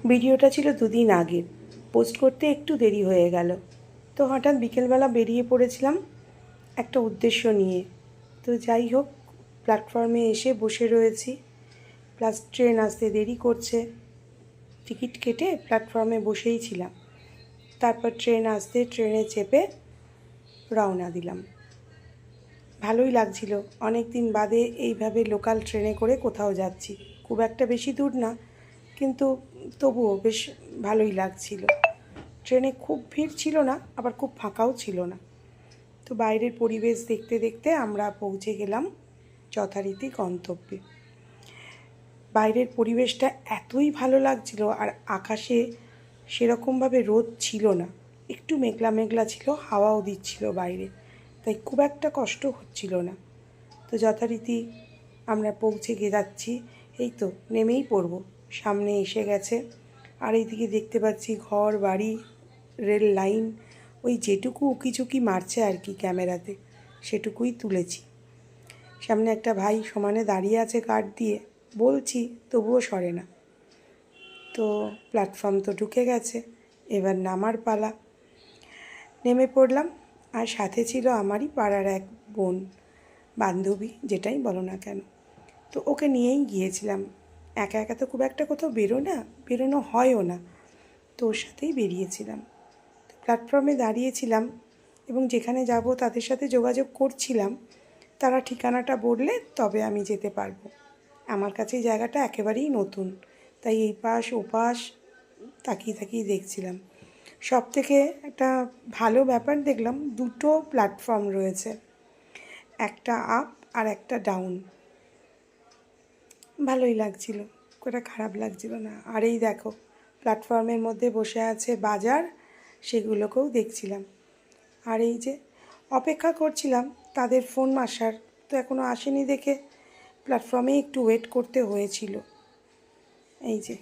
ভিডিওটা ছিল দুদিন আগের, পোস্ট করতে একটু দেরি হয়ে গেল। তো হঠাৎ বিকেলবেলা বেরিয়ে পড়েছিলাম একটা উদ্দেশ্য নিয়ে। তো যাই হোক, প্ল্যাটফর্মে এসে বসে রয়েছি, প্লাস ট্রেন আসতে দেরি করছে। টিকিট কেটে প্ল্যাটফর্মে বসেই ছিলাম। তারপর ট্রেন আসতে ট্রেনে চেপে রওনা দিলাম। ভালোই লাগছিল, অনেক দিন বাদে এইভাবে লোকাল ট্রেনে করে কোথাও যাচ্ছি। খুব একটা বেশি দূর না, কিন্তু তবুও বেশ ভালোই লাগছিল। ট্রেনে খুব ভিড় ছিল না, আবার খুব ফাঁকাও ছিল না। তো বাইরের পরিবেশ দেখতে দেখতে আমরা পৌঁছে গেলাম যথারীতি গন্তব্যে। বাইরের পরিবেশটা এতই ভালো লাগছিল, আর আকাশে সেরকমভাবে রোদ ছিল না, একটু মেঘলা মেঘলা ছিল, হাওয়াও দিচ্ছিল বাইরে, তাই খুব একটা কষ্ট হচ্ছিল না। তো যথারীতি আমরা পৌঁছে গিয়ে যাচ্ছি, এই তো নেমেই পড়ব, সামনে এসে গেছে। আর এইদিকে দেখতে পাচ্ছি ঘর বাড়ি, রেল লাইন, ওই যেটুকু উকিঝুঁকি মারছে আর কি ক্যামেরাতে, সেটুকুই তুলেছি। সামনে একটা ভাই সমানে দাঁড়িয়ে আছে গার্ড দিয়ে, বলছি তবুও সরে না। তো প্ল্যাটফর্ম তো ঢুকে গেছে, এবার নামার পালা। নেমে পড়লাম, আর সাথে ছিল আমারই পাড়ার এক বোন, বান্ধবী যেটাই বলো না কেন। তো ওকে নিয়েই গিয়েছিলাম। একা একা তো খুব একটা কোথাও বেরোনো হয়ও না, তো ওর সাথেই বেরিয়েছিলাম। তো প্ল্যাটফর্মে দাঁড়িয়েছিলাম এবং যেখানে যাব তাদের সাথে যোগাযোগ করছিলাম। তারা ঠিকানাটা বললে তবে আমি যেতে পারবো। আমার কাছে এই জায়গাটা একেবারেই নতুন, তাই এই পাশ ও পাশ তাকিয়ে তাকিয়ে দেখছিলাম। সব থেকে একটা ভালো ব্যাপার দেখলাম, দুটো প্ল্যাটফর্ম রয়েছে, একটা আপ আর একটা ডাউন। ভালোই লাগছিল, কোটা খারাপ লাগছিল না। আর এই দেখো, প্ল্যাটফর্মের মধ্যে বসে আছে বাজার, সেগুলোকেও দেখছিলাম। আর এই যে অপেক্ষা করছিলাম তাদের ফোন আসার, তো এখনও আসেনি দেখে প্ল্যাটফর্মে একটু ওয়েট করতে হয়েছিল। এই যে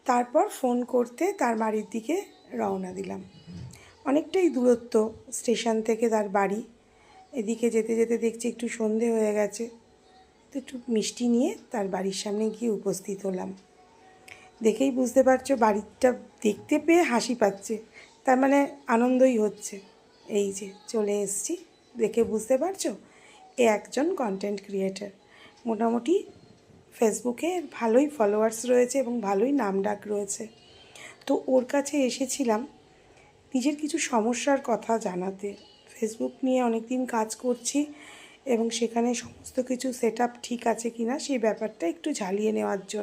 তারপর ফোন করতে তার বাড়ির দিকে রওনা দিলাম। অনেকটাই দূরত্ব স্টেশন থেকে তার বাড়ি। এদিকে যেতে যেতে দেখছি একটু সন্ধে হয়ে গেছে, তো একটু মিষ্টি নিয়ে তার বাড়ির সামনে গিয়ে উপস্থিত হলাম। দেখেই বুঝতে পারছো, বাড়িটা দেখতে পেয়ে হাসি পাচ্ছে, তার মানে আনন্দই হচ্ছে। এই যে চলে এসেছি, দেখে বুঝতে পারছো এ একজন কন্টেন্ট ক্রিয়েটার। মোটামুটি ফেসবুকে ভালোই ফলোয়ার্স রয়েছে এবং ভালোই নামডাক রয়েছে। তো ওর কাছে এসেছিলাম নিজের কিছু সমস্যার কথা জানাতে। ফেসবুক নিয়ে অনেক দিন কাজ করছি এবং সেখানে সমস্ত কিছু সেট আপ ঠিক আছে কি না সেই ব্যাপারটা একটু ঝালিয়ে নেওয়ার জন্য।